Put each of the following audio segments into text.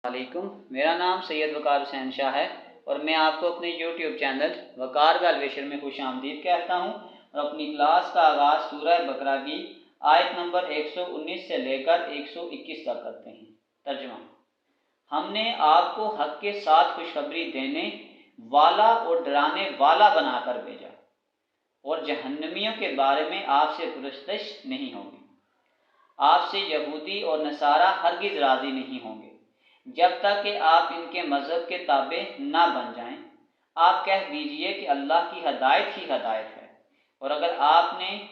वालेकुम, मेरा नाम सैयद वकार हुसैन शाह है और मैं आपको अपने YouTube चैनल वकार वेलविशर में खुश आमदीद कहता हूँ। और अपनी क्लास का आगाज़ सूरह बकरा की आयत नंबर 119 से लेकर 121 तक करते हैं। तर्जुमा: हमने आपको हक के साथ खुशखबरी देने वाला और डराने वाला बनाकर भेजा, और जहन्नमियों के बारे में आपसे पुरस्तिश नहीं होगी। आपसे यहूदी और नसारा हरगिज़ राज़ी नहीं होंगे जब तक कि आप इनके मज़हब के ताबे ना बन जाएं। आप कह दीजिए कि अल्लाह की हदायत ही हदायत है, और अगर आपने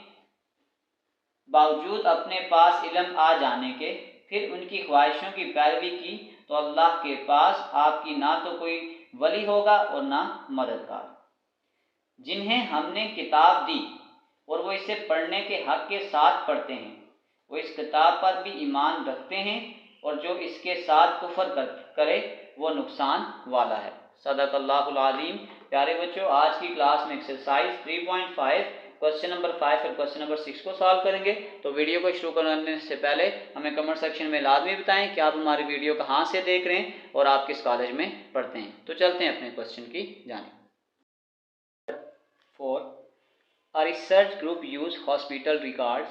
बावजूद अपने पास इल्म आ जाने के फिर उनकी ख्वाहिशों की पैरवी की तो अल्लाह के पास आपकी ना तो कोई वली होगा और ना मददगार। जिन्हें हमने किताब दी और वो इसे पढ़ने के हक के साथ पढ़ते हैं, वो इस किताब पर भी ईमान रखते हैं, और जो इसके साथ कुफर करे वो नुकसान वाला है। सदक़ल्लाहुल अज़ीम। प्यारे बच्चों, आज की क्लास में एक्सरसाइज 3.5 क्वेश्चन नंबर 5 और क्वेश्चन नंबर 6 को सॉल्व करेंगे। तो वीडियो को शुरू करने से पहले हमें कमेंट सेक्शन में लाजमी बताएं कि आप हमारी वीडियो कहाँ से देख रहे हैं और आप किस कॉलेज में पढ़ते हैं। तो चलते हैं अपने क्वेश्चन की जानिब। 4. A research group used hospital records,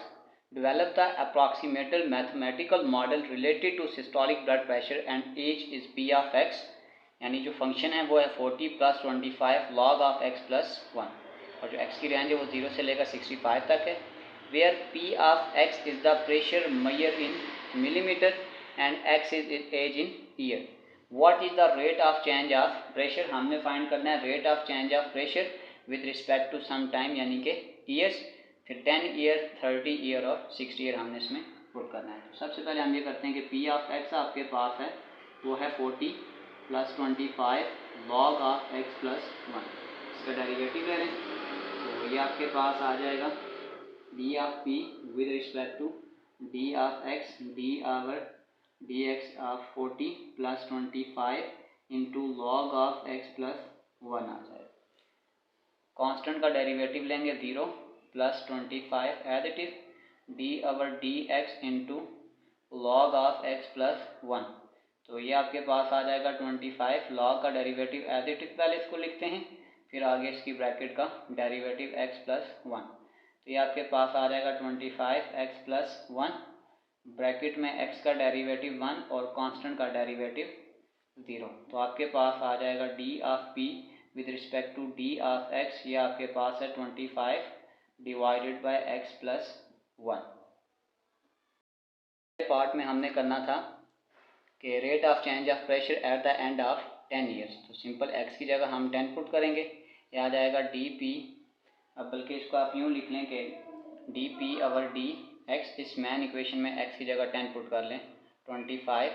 developed the approximate mathematical model related to systolic blood pressure and age is P of x, यानी जो फंक्शन है वो है 40 + 25 log of x + 1, और जो x की रेंज है वो 0 से लेकर 65 तक है। Where P of x is the pressure measured in millimeter and x is age in year. What is the rate of change of pressure? हमने फाइंड करना है rate of change of pressure with respect to some time, यानी कि years. फिर 10 year, 30 year और 60 year हमने इसमें put करना है। तो सबसे पहले हम ये करते हैं कि पी ऑफ एक्स आपके पास है वो है 40 + 25 log ऑफ x + 1। इसका डेरिवेटिव ले लें तो ये आपके पास आ जाएगा d of p with respect to d of x d over d x of 40 + 25 into log of x + 1 आ जाएगा। कांस्टेंट का डेरिवेटिव लेंगे 0 + 25 as it is d over d x into log of x + 1। तो ये आपके पास आ जाएगा 25 लॉग का डेरिवेटिव एज इट इज, पहले इसको लिखते हैं, फिर आगे इसकी ब्रैकेट का डेरिवेटिव x + 1। तो ये आपके पास आ जाएगा 25 x + 1, ब्रैकेट में x का डेरिवेटिव 1 और कांस्टेंट का डेरिवेटिव 0। तो आपके पास आ जाएगा d of p with respect to d of x, ये आपके पास है 25 डिवाइडेड बाय x + 1। पार्ट में हमने करना था कि rate of change of pressure at the end of 10 years. तो सिंपल x की जगह हम 10 पुट करेंगे, ये आ जाएगा डी पी। अब बल्कि इसको आप यूँ लिख लें कि D p over d x. इस मैन इक्वेशन में x की जगह 10 पुट कर लें, 25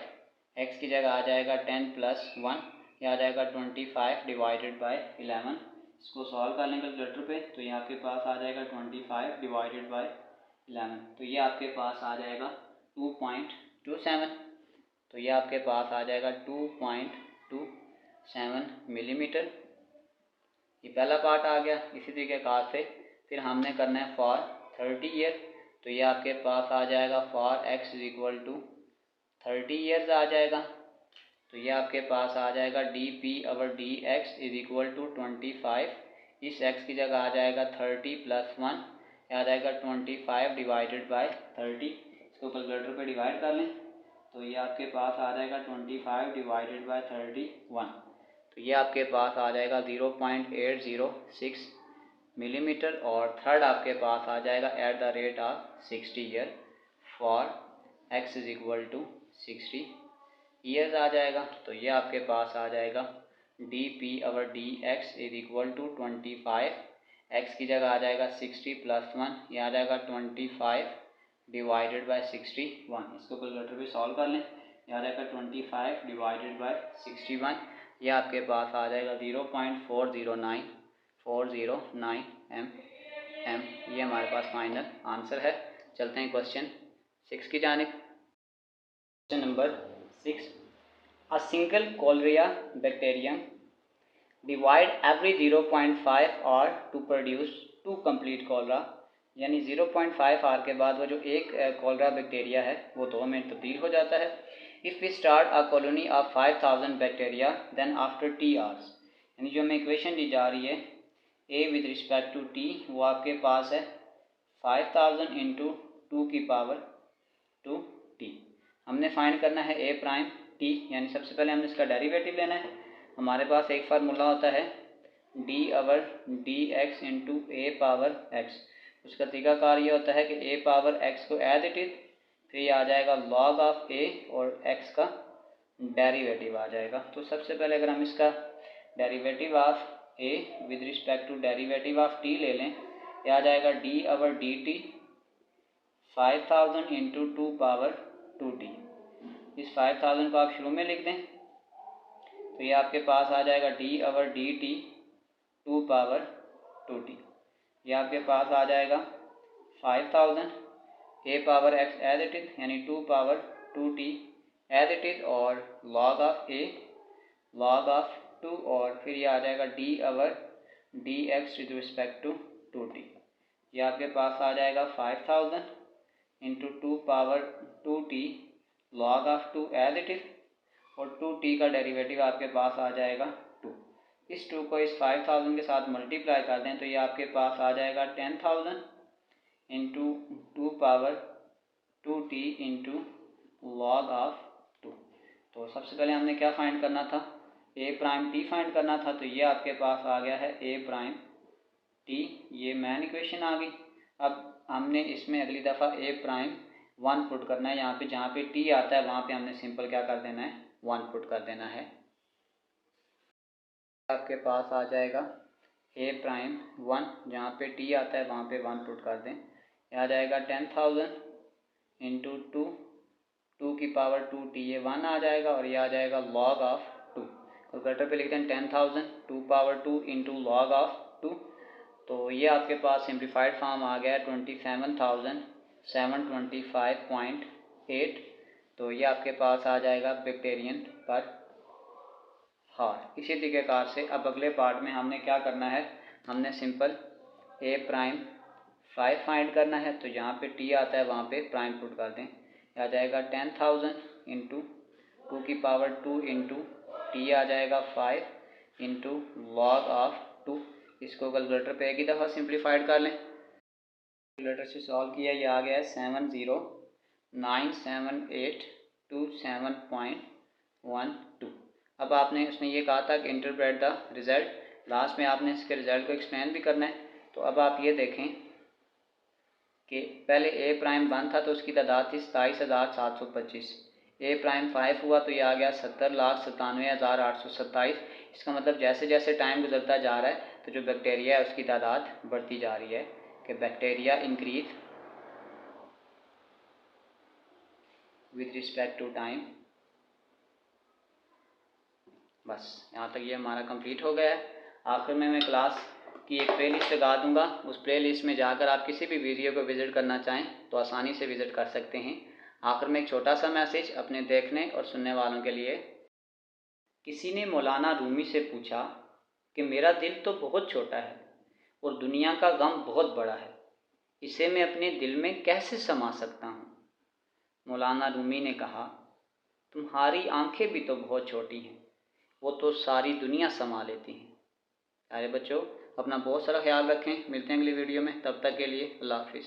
x की जगह आ जाएगा 10 + 1, यह आ जाएगा 25 डिवाइडेड बाय 11। इसको सॉल्व कर लें कैलकुलेटर पे तो ये आपके पास आ जाएगा 25 डिवाइडेड बाय 11। तो ये आपके पास आ जाएगा 2.27। तो ये आपके पास आ जाएगा 2.27 मिलीमीटर। ये पहला पार्ट आ गया। इसी तरीके कार से फिर हमने करना है फॉर 30 ईयर। तो ये आपके पास आ जाएगा फॉर x = 30 ईयर्स आ जाएगा। तो ये आपके पास आ जाएगा d p over d x = 25। इस x की जगह आ जाएगा 30 + 1, आ जाएगा 25 डिवाइडेड बाय 30। इसको कैलकुलेटर पे डिवाइड कर लें तो ये आपके पास आ जाएगा 25 डिवाइडेड बाय 31। तो ये आपके पास आ जाएगा 0.806 मिलीमीटर। और थर्ड आपके पास आ जाएगा at the rate of 60 year for x = 60 years आ जाएगा। तो ये आपके पास आ जाएगा d p over d x = 25, x की जगह आ जाएगा 60 + 1, ये आ जाएगा 25 डिवाइडेड बाय 61। इसको कैलकुलेटर पे सॉल्व कर लें, ये आ जाएगा 25 डिवाइडेड बाय 61, ये आपके पास आ जाएगा 0.409 एम। ये हमारे पास फाइनल आंसर है। चलते हैं क्वेश्चन 6 की जानिब। Question number 6. A single cholera bacterium divide every 0.5 hour to produce 2 complete cholera, यानी 0.5 आवर के बाद वो जो एक कॉलरा बैक्टीरिया है वो 2 में तब्दील हो जाता है। If we start a colony of 5000 bacteria then after t hours, यानी जो हमें इक्वेशन दी जा रही है a with respect to t, वो आपके पास है 5000 इंटू 2 की पावर 2 टी। हमने फाइंड करना है ए प्राइम टी, यानी सबसे पहले हमने इसका डेरिवेटिव लेना है। हमारे पास एक फार्मूला होता है D over d x into ए पावर एक्स। उसका तरीकाकार ये होता है कि ए पावर एक्स को एज इट इज, फिर ये आ जाएगा लॉग ऑफ ए और एक्स का डेरिवेटिव आ जाएगा। तो सबसे पहले अगर हम इसका derivative of a with respect to derivative of t ले लें, ये आ जाएगा d over d t 5000 into 2 power 2t। इस 5000 को आप शुरू में लिख दें तो ये आपके पास आ जाएगा d over d t 2 power 2t। ये आपके पास आ जाएगा 5000 a power x as it is, यानी 2 power 2t as it is, और log of a log of 2, और फिर ये आ जाएगा d over d x with respect to 2t। ये आपके पास आ जाएगा 5000 into 2 power 2t log of 2 as it is, और 2t का डेरिवेटिव आपके पास आ जाएगा 2। इस 2 को इस 5000 के साथ मल्टीप्लाई कर दें तो ये आपके पास आ जाएगा 10000 into 2 power 2t into log of 2। तो सबसे पहले हमने क्या फाइंड करना था, ए प्राइम टी फाइंड करना था। तो ये आपके पास आ गया है ए प्राइम टी, ये मेन इक्वेशन आ गई। अब हमने इसमें अगली दफ़ा ए प्राइम 1 पुट करना है। यहाँ पे जहाँ पे टी आता है वहाँ पे हमने सिंपल क्या कर देना है, 1 पुट कर देना है। आपके पास आ जाएगा ए प्राइम 1, जहाँ पे टी आता है वहाँ पे 1 पुट कर दें, यह आ जाएगा 10000 इंटू 2 की पावर 2t, ये 1 आ जाएगा, और ये आ जाएगा लॉग ऑफ 2। कैलकुलेटर पे लिखते हैं 10000 2 पावर 2 इंटू लॉग ऑफ 2। तो ये आपके पास सिंप्लीफाइड फॉर्म आ गया 27725.8। तो ये आपके पास आ जाएगा बैक्टीरियन पर हार। इसी तरीक़ेकार से अब अगले पार्ट में हमने क्या करना है, हमने सिंपल ए प्राइम 5 फाइंड करना है। तो जहाँ पे टी आता है वहाँ पे प्राइम पुट कर दें, आ जाएगा 10000 इंटू 2 की पावर 2 इंटू टी आ जाएगा 5 इंटू लॉग ऑफ 2। इसको कैलकुलेटर पे एक ही दफ़ा सिंप्लीफाइड कर लें। कैलकुलेटर से सॉल्व किया, ये आ गया है 7097827.12। अब आपने उसने ये कहा था कि इंटरप्रेट द रिज़ल्ट, लास्ट में आपने इसके रिज़ल्ट को एक्सप्लेन भी करना है। तो अब आप ये देखें कि पहले ए प्राइम 1 था तो उसकी तादाद थी 27725। ए प्राइम 5 हुआ तो ये आ गया 70,97,827। इसका मतलब जैसे जैसे टाइम गुजरता जा रहा है तो जो बैक्टीरिया है उसकी तादाद बढ़ती जा रही है, कि bacteria increase with respect to time. बस यहाँ तक ये हमारा कंप्लीट हो गया है। आखिर में मैं क्लास की एक प्ले लिस्ट लगा दूँगा, उस प्ले लिस्ट में जाकर आप किसी भी वीडियो को विज़िट करना चाहें तो आसानी से विज़िट कर सकते हैं। आखिर में एक छोटा सा मैसेज अपने देखने और सुनने वालों के लिए। किसी ने मौलाना रूमी से पूछा कि मेरा दिल तो बहुत छोटा है और दुनिया का गम बहुत बड़ा है, इसे मैं अपने दिल में कैसे समा सकता हूँ। मौलाना रूमी ने कहा, तुम्हारी आंखें भी तो बहुत छोटी हैं, वो तो सारी दुनिया समा लेती हैं। प्यारे बच्चों, अपना बहुत सारा ख्याल रखें। मिलते हैं अगली वीडियो में, तब तक के लिए अल्लाह हाफिज़।